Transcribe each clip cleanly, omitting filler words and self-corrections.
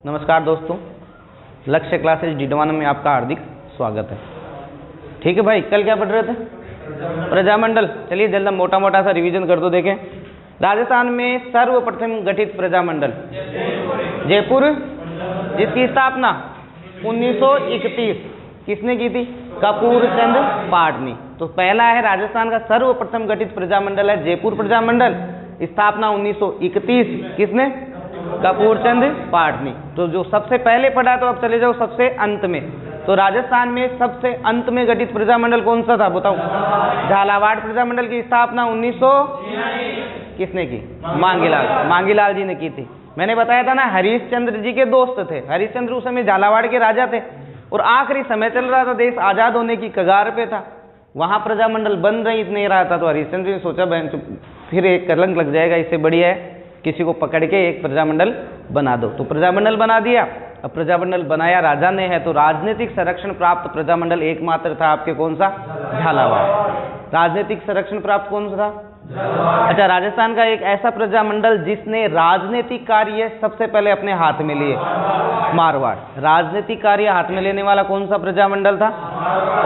नमस्कार दोस्तों, लक्ष्य क्लासेज डिडवाना में आपका हार्दिक स्वागत है। ठीक है भाई, कल क्या पढ़ रहे थे? प्रजामंडल। चलिए जल्द मोटा मोटा सा रिवीजन कर दो। देखें, राजस्थान में सर्वप्रथम गठित प्रजामंडल जयपुर, जिसकी स्थापना 1931 किसने की थी? कपूर चंद पाटनी। तो पहला है राजस्थान का सर्वप्रथम गठित प्रजामंडल है जयपुर प्रजामंडल, स्थापना 1931, किसने? कपूर चंद पाटनी। तो जो सबसे पहले पढ़ा, तो अब चले जाओ सबसे अंत में। तो राजस्थान में सबसे अंत में गठित प्रजामंडल कौन सा था बताओ? झालावाड़ प्रजामंडल की स्थापना 1900 किसने की? मांगीलाल जी ने की थी। मैंने बताया था ना, हरिश्चंद्र जी के दोस्त थे। हरिश्चंद्र उस समय झालावाड़ के राजा थे और आखिरी समय चल रहा था, देश आजाद होने की कगार पे था, वहां प्रजामंडल बन रही नहीं रहा था। तो हरिश्चंद्र ने सोचा फिर एक कलंक लग जाएगा, इससे बढ़िया है किसी को पकड़ के एक प्रजामंडल बना दो। तो प्रजामंडल बना दिया। अब प्रजामंडल बनाया राजा ने है, तो राजनीतिक संरक्षण प्राप्त प्रजामंडल एकमात्र था आपके कौन सा? झालावाड़। राजनीतिक संरक्षण प्राप्त कौन सा था? अच्छा, राजस्थान का एक ऐसा प्रजामंडल जिसने राजनीतिक कार्य सबसे पहले अपने हाथ में लिए, मारवाड़। राजनीतिक कार्य हाथ में लेने वाला कौन सा प्रजामंडल था?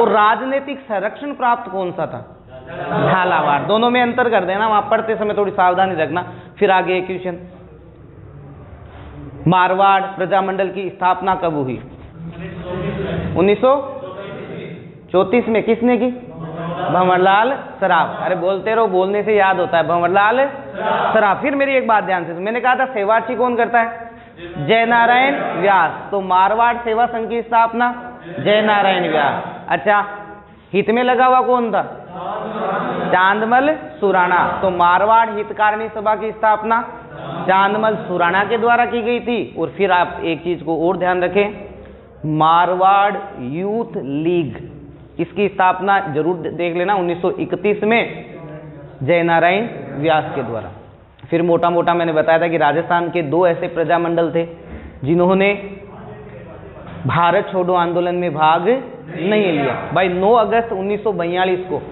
और राजनीतिक संरक्षण प्राप्त कौन सा था? झालावाड़। दोनों में अंतर कर देना, वहां पढ़ते समय थोड़ी सावधानी रखना, फिर आगे एक क्वेश्चन। मारवाड़ प्रजामंडल की स्थापना कब हुई? 1934 में। किसने की? भंवरलाल सराफ। अरे बोलते रहो, बोलने से याद होता है। भंवरलाल सराफ। फिर मेरी एक बात ध्यान से, मैंने कहा था सेवाची कौन करता है? जयनारायण व्यास। तो मारवाड़ सेवा संघ की स्थापना जयनारायण व्यास। अच्छा, हित में लगा हुआ कौन था? चांदमल सुराणा। तो मारवाड़ हितकारिणी सभा की स्थापना चांदमल सुराणा के द्वारा की गई थी। और फिर आप एक चीज को और ध्यान रखें, मारवाड़ यूथ लीग, इसकी स्थापना जरूर देख लेना 1931 में जयनारायण व्यास के द्वारा। फिर मोटा मोटा मैंने बताया था कि राजस्थान के दो ऐसे प्रजामंडल थे जिन्होंने भारत छोड़ो आंदोलन में भाग नहीं लिया। भाई 9 अगस्त 1942 को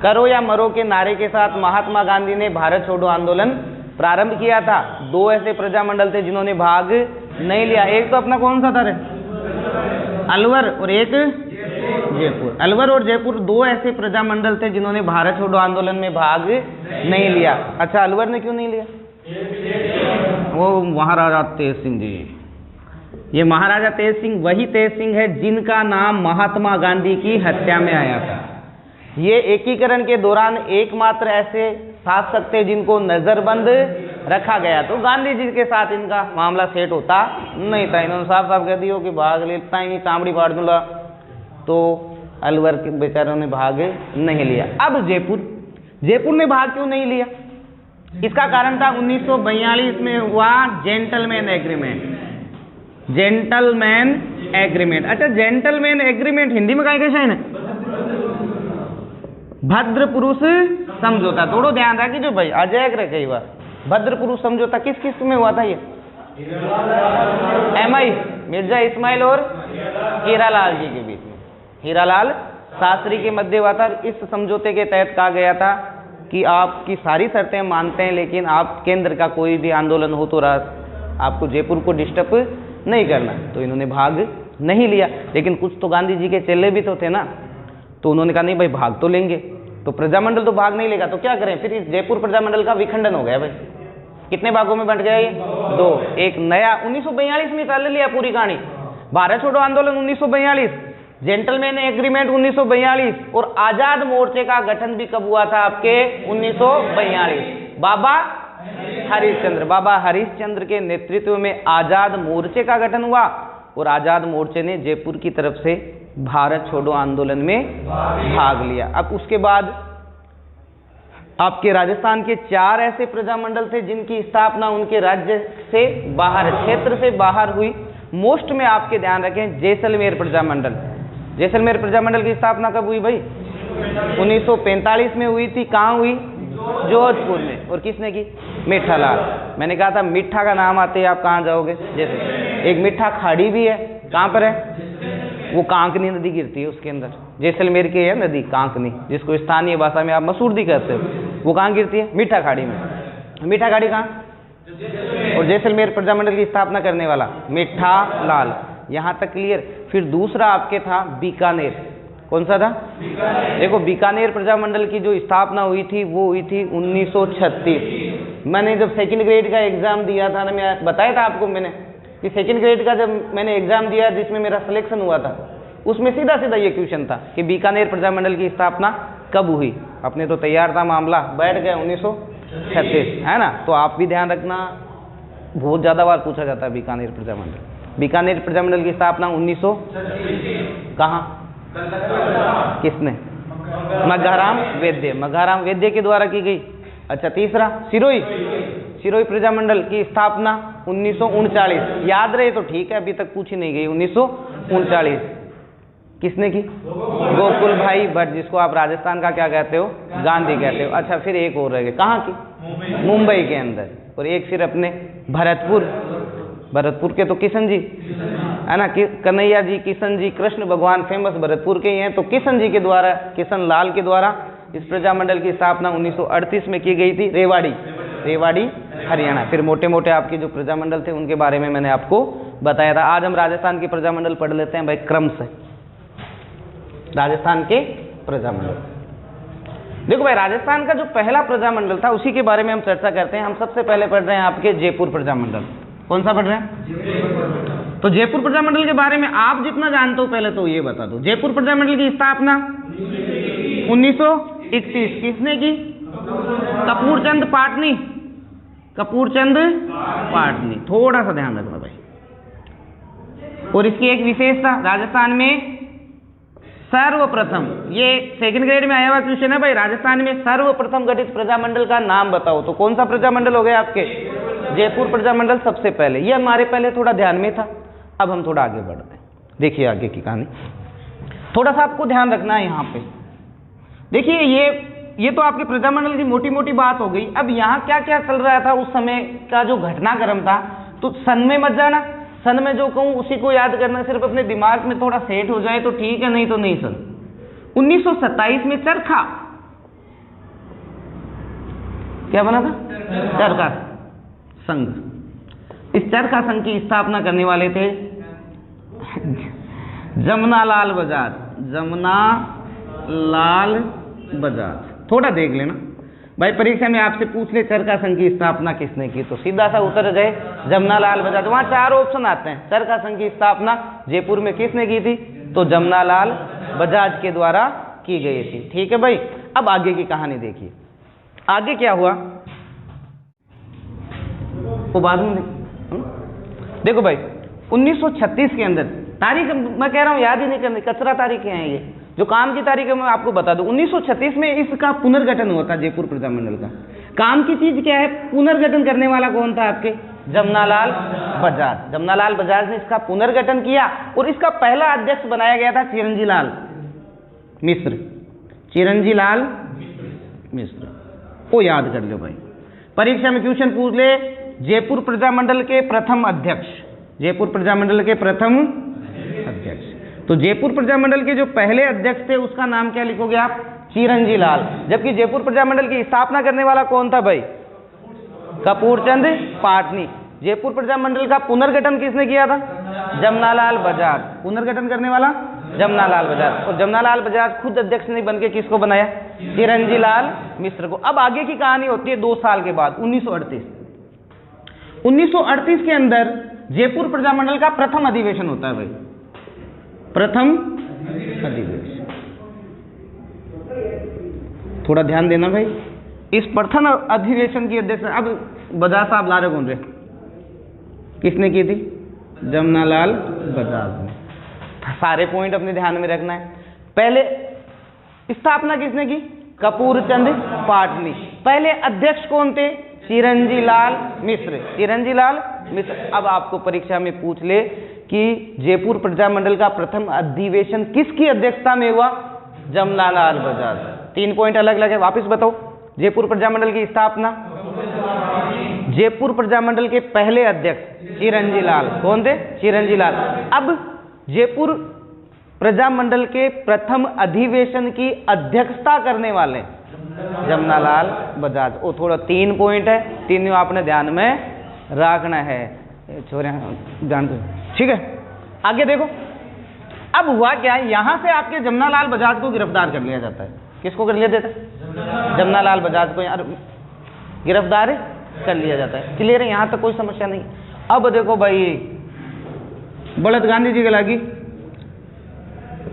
करो या मरो के नारे के साथ महात्मा गांधी ने भारत छोड़ो आंदोलन प्रारंभ किया था। दो ऐसे प्रजामंडल थे जिन्होंने भाग नहीं लिया। एक तो अपना कौन सा था रे? अलवर, और एक जयपुर। अलवर और जयपुर दो ऐसे प्रजामंडल थे जिन्होंने भारत छोड़ो आंदोलन में भाग नहीं लिया। अच्छा, अलवर ने क्यों नहीं लिया? वो महाराजा तेज सिंह जी। ये महाराजा तेज सिंह वही तेज सिंह है जिनका नाम महात्मा गांधी की हत्या में आया था। ये एकीकरण के दौरान एकमात्र ऐसे शासक थे जिनको नजरबंद रखा गया। तो गांधी जी के साथ इनका मामला सेट होता नहीं था। इन्होंने साफ साफ कह दिया कि भाग लेता ही नहीं, चामड़ी फाड़ दूंगा। तो अलवर के बेचारों ने भाग नहीं लिया। अब जयपुर ने भाग क्यों नहीं लिया? इसका कारण था 1942 में हुआ जेंटलमैन एग्रीमेंट। अच्छा, जेंटलमैन एग्रीमेंट हिंदी में कैसे है? भद्र पुरुष समझौता। थोड़ा ध्यान रखिए जो भाई, अजय रहे कई बार। भद्र पुरुष समझौता किस किस में हुआ था? ये MI मिर्जा इस्माइल और हीरालाल जी के बीच में, हीरालाल शास्त्री के मध्य हुआ था। इस समझौते के तहत कहा गया था कि आपकी सारी शर्तें मानते हैं, लेकिन आप केंद्र का कोई भी आंदोलन हो तो आपको जयपुर को डिस्टर्ब नहीं करना। तो इन्होंने भाग नहीं लिया। लेकिन कुछ तो गांधी जी के चेले भी तो थे ना, तो उन्होंने कहा नहीं भाई भाग तो लेंगे। तो प्रजामंडल तो भाग नहीं लेगा, तो क्या करें? फिर इस जयपुर प्रजामंडल का विखंडन हो गया भाई। कितने भागों में बंट गया ये? 2। एक नया 1942 में चल लिया पूरी कहानी। भारत छोड़ो आंदोलन 1942, जेंटलमैन एग्रीमेंट 1942, और आजाद मोर्चे का गठन भी कब हुआ था आपके? 1942। बाबा हरिश्चंद्र के नेतृत्व में आजाद मोर्चे का गठन हुआ, और आजाद मोर्चे ने जयपुर की तरफ से भारत छोड़ो आंदोलन में भाग लिया। अब उसके बाद आपके राजस्थान के 4 ऐसे प्रजामंडल थे जिनकी स्थापना उनके राज्य से बाहर, क्षेत्र से बाहर हुई। मोस्ट में आपके ध्यान रखें, जैसलमेर प्रजामंडल। जैसलमेर प्रजामंडल की स्थापना कब हुई भाई? 1945 में हुई थी। कहाँ हुई? जोधपुर में। और किसने की? मिठालाल। मैंने कहा था मिठा का नाम आते ही आप कहाँ जाओगे? जैसे एक मिठा खाड़ी भी है, कहाँ पर है? वो कांकनी नदी गिरती है उसके अंदर। जैसलमेर की है नदी कांकनी, जिसको स्थानीय भाषा में आप मसूरदी कहते हो। वो कहाँ गिरती है? मीठा खाड़ी में। मीठा खाड़ी कहाँ? और जैसलमेर प्रजामंडल की स्थापना करने वाला मिठा लाल। यहाँ तक क्लियर। फिर दूसरा आपके था बीकानेर। कौन सा था? देखो बीकानेर प्रजामंडल की जो स्थापना हुई थी वो हुई थी 1936। मैंने जब सेकंड ग्रेड का एग्जाम दिया था ना, मैं बताया था आपको मैंने कि सेकंड ग्रेड का जब मैंने एग्जाम दिया जिसमें मेरा सिलेक्शन हुआ था, उसमें सीधा सीधा ये क्वेश्चन था कि बीकानेर प्रजामंडल की स्थापना कब हुई। अपने तो तैयार था मामला, बैठ गया 1936, है ना। तो आप भी ध्यान रखना, बहुत ज़्यादा बार पूछा जाता है बीकानेर प्रजामंडल। बीकानेर प्रजामंडल की स्थापना 1900 कहाँ, किसने? मघाराम वेद्य। मघाराम वेद्य के द्वारा की गई। अच्छा तीसरा सिरोही। सिरोही प्रजामंडल की स्थापना 1939। याद रहे तो ठीक है, अभी तक पूछी नहीं गई। 1939 किसने की? गोकुल भाई भट्ट, जिसको आप राजस्थान का क्या कहते हो? गांधी कहते हो। अच्छा फिर एक और रह गई, कहाँ की? मुंबई के अंदर। और एक फिर अपने भरतपुर। भरतपुर के तो किशन जी, है ना, कन्हैया जी, किशन जी, कृष्ण भगवान फेमस भरतपुर के ही हैं। तो किशन जी के द्वारा, किशन लाल के द्वारा इस प्रजामंडल की स्थापना 1938 में की गई थी। रेवाड़ी, रेवाड़ी हरियाणा। फिर मोटे मोटे आपके जो प्रजामंडल थे उनके बारे में मैंने आपको बताया था। आज हम राजस्थान के प्रजामंडल पढ़ लेते हैं भाई क्रम से। राजस्थान के प्रजामंडल, देखो भाई राजस्थान का जो पहला प्रजामंडल था उसी के बारे में हम चर्चा करते हैं। हम सबसे पहले पढ़ रहे हैं आपके जयपुर प्रजामंडल। कौन सा पढ़ रहे हैं? तो जयपुर प्रजामंडल के बारे में आप जितना जानते हो पहले तो ये बता दो। जयपुर प्रजामंडल की स्थापना 1931 किसने की? कपूरचंद पाटनी। कपूरचंद पाटनी, थोड़ा सा ध्यान रखना भाई। और इसकी एक विशेषता, राजस्थान में सर्वप्रथम, ये सेकंड ग्रेड में आया हुआ क्वेश्चन है भाई, राजस्थान में सर्वप्रथम गठित प्रजामंडल का नाम बताओ। तो कौन सा प्रजामंडल हो गया आपके? जयपुर प्रजामंडल सबसे पहले। ये हमारे पहले थोड़ा ध्यान में था, अब हम थोड़ा आगे बढ़ते हैं। देखिए आगे की कहानी, थोड़ा सा आपको ध्यान रखना है यहाँ पे। देखिए ये तो आपके प्रजामंडल की मोटी मोटी बात हो गई। अब यहाँ क्या क्या चल रहा था उस समय का जो घटनाक्रम था, तो सन में मत जाना। सन में जो कहूँ उसी को याद करना, सिर्फ अपने दिमाग में थोड़ा सेट हो जाए तो ठीक है, नहीं तो नहीं। सन 1927 में चरखा क्या बना था? चरखा संघ। इस चरखा संघ की स्थापना करने वाले थे जमनालाल बजाज। जमनालाल बजाज, थोड़ा देख लेना भाई, परीक्षा में आपसे पूछ ले चरखा संघ की स्थापना किसने की, तो सीधा सा उत्तर जाए जमनालाल बजाज। वहां चार ऑप्शन आते हैं। चरखा संघ की स्थापना जयपुर में किसने की थी? तो जमनालाल बजाज के द्वारा की गई थी। ठीक है भाई। अब आगे की कहानी देखिए, आगे क्या हुआ वो बाद में देखो भाई। 1936 के अंदर, तारीख मैं कह रहा हूं याद ही नहीं करनी, कचरा तारीखें हैं ये, जो काम की तारीख है मैं आपको बता दूं। 1936 में इसका पुनर्गठन हुआ था जयपुर प्रजामंडल का। काम की चीज क्या है? पुनर्गठन करने वाला कौन था आपके? जमनालाल बजाज। जमनालाल बजाज ने इसका पुनर्गठन किया और इसका पहला अध्यक्ष बनाया गया था चिरंजीलाल मिश्र। चिरंजीलाल मिश्र को याद कर लो भाई, परीक्षा में क्वेश्चन पूछ ले। जयपुर प्रजामंडल के प्रथम अध्यक्ष, जयपुर प्रजामंडल के प्रथम अध्यक्ष। तो जयपुर प्रजामंडल के जो पहले अध्यक्ष थे उसका नाम क्या लिखोगे आप? चिरंजीलाल। जबकि जयपुर प्रजामंडल की स्थापना करने वाला कौन था भाई? कपूरचंद पाटनी। जयपुर प्रजामंडल का पुनर्गठन किसने किया था? जमनालाल बजाज। पुनर्गठन करने वाला जमनालाल बजाज। और जमनालाल बजाज खुद अध्यक्ष नहीं बनके किसको बनाया? चिरंजीलाल मिश्र को। अब आगे की कहानी होती है 2 साल के बाद, 1938। 1938 के अंदर जयपुर प्रजामंडल का प्रथम अधिवेशन होता है भाई, प्रथम अधिवेशन। थोड़ा ध्यान देना भाई, इस प्रथम अधिवेशन की अध्यक्ष अब बजाज साहब ला रहे कौन रहे? किसने की थी? जमनालाल बजाज ने। सारे पॉइंट अपने ध्यान में रखना है। पहले स्थापना किसने की? कपूरचंद पाटनी। पहले अध्यक्ष कौन थे? चिरंजीलाल मिश्र। चिरंजीलाल मिश्र। अब आपको परीक्षा में पूछ ले कि जयपुर प्रजामंडल का प्रथम अधिवेशन किसकी अध्यक्षता में हुआ? जमनालाल बजाज। 3 पॉइंट अलग अलग है, वापस बताओ। जयपुर प्रजामंडल की स्थापना, जयपुर प्रजामंडल के पहले अध्यक्ष चिरंजीलाल। कौन थे? चिरंजीलाल। अब जयपुर प्रजामंडल के प्रथम अधिवेशन की अध्यक्षता करने वाले जमनालाल बजाज। वो थोड़ा 3 पॉइंट है, तीनों आपने ध्यान में रखना है छोरे जान। ठीक है, आगे देखो। अब हुआ क्या, यहां से आपके जमनालाल बजाज को गिरफ्तार कर लिया जाता है। किसको कर लिया जाता है? जमनालाल बजाज को यार गिरफ्तार कर लिया जाता है। क्लियर है, यहां तक कोई समस्या नहीं। अब देखो भाई, बढ़त गांधी जी के लागी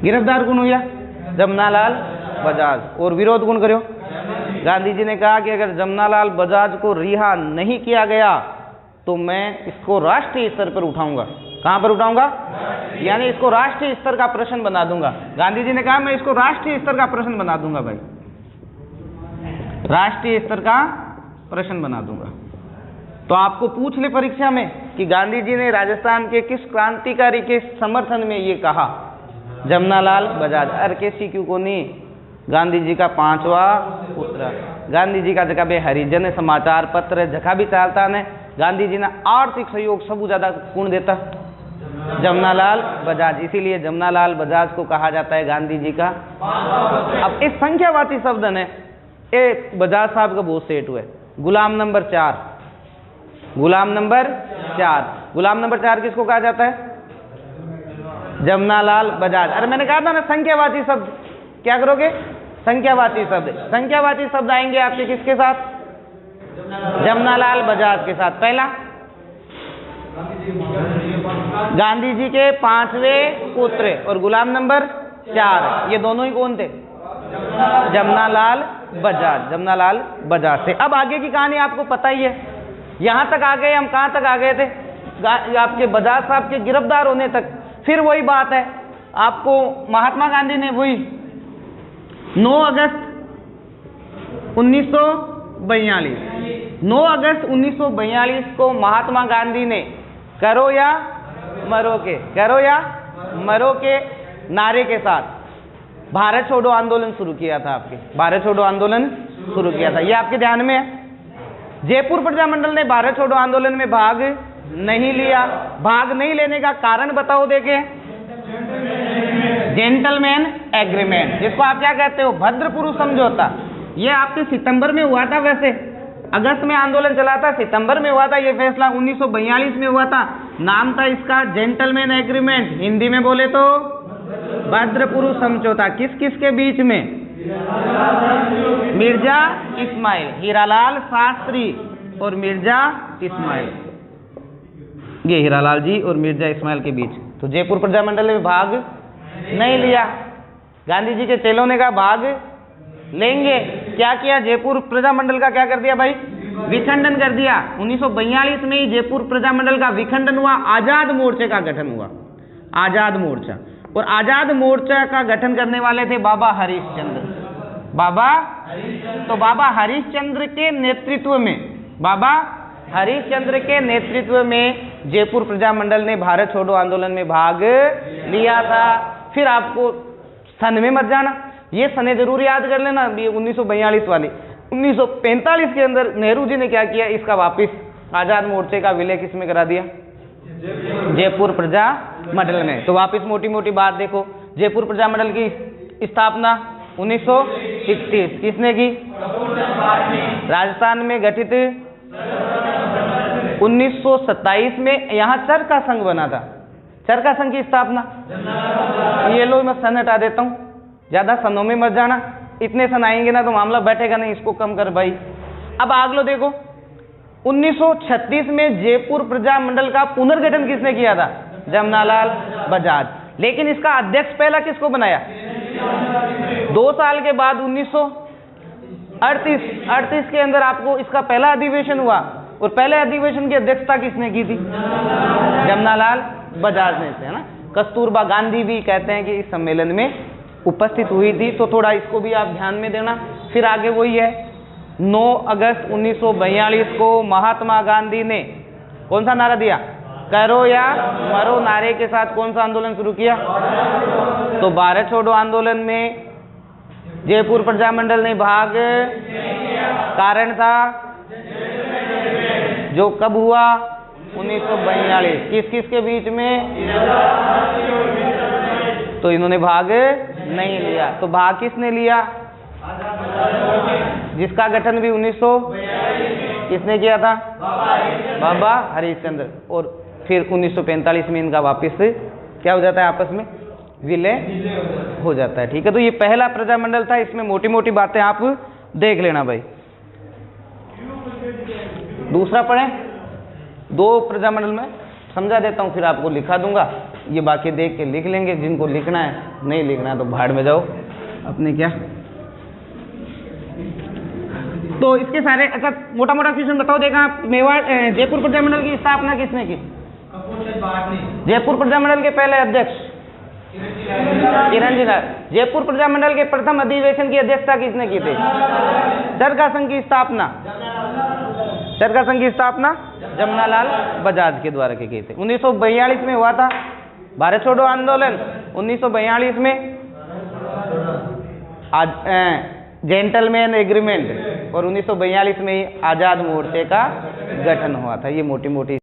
गिरफ्तार कौन हुआ? जमनालाल बजाज। और विरोध कौन करो? गांधी जी ने कहा कि अगर जमनालाल बजाज को रिहा नहीं किया गया तो मैं इसको राष्ट्रीय स्तर पर उठाऊंगा। कहां पर उठाऊंगा? यानी इसको राष्ट्रीय स्तर का प्रश्न बना दूंगा। गांधी जी ने कहा मैं इसको राष्ट्रीय स्तर का प्रश्न बना दूंगा भाई, राष्ट्रीय स्तर का प्रश्न बना दूंगा। तो आपको पूछ ले परीक्षा में कि गांधी जी ने राजस्थान के किस क्रांतिकारी के समर्थन में ये कहा? जमनालाल बजाज। अर के क्यों को नहीं? गांधी जी का 5वां पुत्र, गांधी जी का जगह पे हरिजन समाचार पत्र जगह भी चलता ने। गांधी जी ने आर्थिक सहयोग सबसे ज्यादा कौन देता? जमनालाल बजाज। इसीलिए जमनालाल बजाज को कहा जाता है गांधी जी का। अब इस संख्यावाची शब्द ने एक बजाज साहब का बहुत सेट हुआ है। गुलाम नंबर 4, गुलाम नंबर 4, गुलाम नंबर 4 किसको कहा जाता है? जमनालाल बजाज। अरे मैंने कहा था ना संख्यावाची शब्द, क्या करोगे? संख्यावाची शब्द। संख्यावाची शब्द आएंगे आपके किसके साथ? जमनालाल बजाज के साथ। पहला गांधी जी के 5वें पुत्र और गुलाम नंबर 4, ये दोनों ही कौन थे? जमनालाल बजाज, जमनालाल बजाज से। अब आगे की कहानी आपको पता ही है। यहां तक आ गए हम, कहां तक आ गए थे? आपके बजाज साहब के गिरफ्तार होने तक। फिर वही बात है, आपको महात्मा गांधी ने वही 9 अगस्त 1942, 9 अगस्त 1942 को महात्मा गांधी ने करो या मरो के, करो या मरो के नारे के साथ भारत छोड़ो आंदोलन शुरू किया था। आपके भारत छोड़ो आंदोलन शुरू किया था, ये आपके ध्यान में है। जयपुर प्रजामंडल ने भारत छोड़ो आंदोलन में भाग नहीं लिया। भाग नहीं लेने का कारण बताओ देखे? जेंटलमैन एग्रीमेंट, जिसको आप क्या कहते हो? भद्रपुरु समझौता। ये आपके सितंबर में हुआ था। वैसे अगस्त में आंदोलन चला था, सितंबर में हुआ था ये फैसला, 1942 में हुआ था। नाम था इसका जेंटलमैन एग्रीमेंट, हिंदी में बोले तो भद्रपुरु समझौता। किस किस के बीच में? मिर्जा इस्माइल, हीरालाल शास्त्री और मिर्जा इस्माइल, ये हीरालाल जी और मिर्जा इस्माइल के बीच। तो जयपुर प्रजामंडल में भाग नहीं लिया। गांधी जी के चेलों ने कहा भाग लेंगे। क्या किया? जयपुर प्रजामंडल का क्या कर दिया भाई? विखंडन कर दिया। 1942 में ही जयपुर प्रजामंडल का विखंडन हुआ, आजाद मोर्चे का गठन हुआ, आजाद मोर्चा। और आजाद मोर्चा का गठन करने वाले थे बाबा हरिश्चंद्र। बाबा, तो बाबा हरिश्चंद्र के नेतृत्व में, बाबा हरिश्चंद्र के नेतृत्व में जयपुर प्रजामंडल ने भारत छोड़ो आंदोलन में भाग लिया था। फिर आपको सन में मत जाना, ये सने जरूर याद कर लेना, 1942 वाली। 1945 के अंदर नेहरू जी ने क्या किया? इसका वापिस आजाद मोर्चे का विलय किसमें करा दिया? जयपुर प्रजामंडल में। तो वापिस मोटी मोटी बात देखो, जयपुर प्रजामंडल की स्थापना 1931 किसने की? राजस्थान में गठित 1927 में यहाँ चरखा संघ बना था। चरखा संघ की स्थापना, ये लो मैं सन हटा देता हूँ, ज्यादा सनों में मत जाना, इतने सन आएंगे ना तो मामला बैठेगा नहीं, इसको कम कर भाई। अब आग लो देखो, 1936 में जयपुर प्रजामंडल का पुनर्गठन किसने किया था? जमनालाल बजाज। लेकिन इसका अध्यक्ष पहला किसको बनाया? 2 साल के बाद 1938 के अंदर आपको इसका पहला अधिवेशन हुआ, और पहले अधिवेशन की अध्यक्षता किसने की थी? जमनालाल बजाज ने, है ना। कस्तूरबा गांधी भी कहते हैं कि इस सम्मेलन में उपस्थित हुई थी। तो थोड़ा इसको भी आप ध्यान में देना। फिर आगे वही है, 9 अगस्त 1942 को महात्मा गांधी ने कौन सा नारा दिया? करो या मरो नारे के साथ कौन सा आंदोलन शुरू किया? तो भारत छोड़ो आंदोलन में जयपुर प्रजामंडल ने भाग, कारण था जो कब हुआ? 1942। किस किस के बीच में? तो इन्होंने भाग नहीं लिया। तो भाग किसने लिया? जिसका गठन भी 1942 किसने किया था? बाबा हरिश्चंद्र। और फिर 1945 में इनका वापस क्या हो जाता है, आपस में विलय हो जाता है। ठीक है, तो ये पहला प्रजामंडल था, इसमें मोटी मोटी बातें आप देख लेना भाई। दूसरा पढ़े, 2 प्रजामंडल में समझा देता हूँ, फिर आपको लिखा दूंगा, ये बाकी देख के लिख लेंगे, जिनको लिखना है, नहीं लिखना है तो भाड़ में जाओ अपने। क्या तो इसके सारे, अच्छा मोटा मोटा क्वेश्चन बताओ। देखा, मेवाड़ जयपुर प्रजामंडल की स्थापना किसने की? जयपुर प्रजामंडल के पहले अध्यक्ष किरण जी। जयपुर प्रजामंडल के प्रथम अधिवेशन की अध्यक्षता किसने की थी? चरखा संघ की स्थापना, चरखा संघ की स्थापना जमनालाल बजाज के द्वारा की गई थी। 1942 में हुआ था भारत छोड़ो आंदोलन। 1942 में जेंटलमैन एग्रीमेंट, और 1942 में ही आजाद मोर्चे का गठन हुआ था। ये मोटी मोटी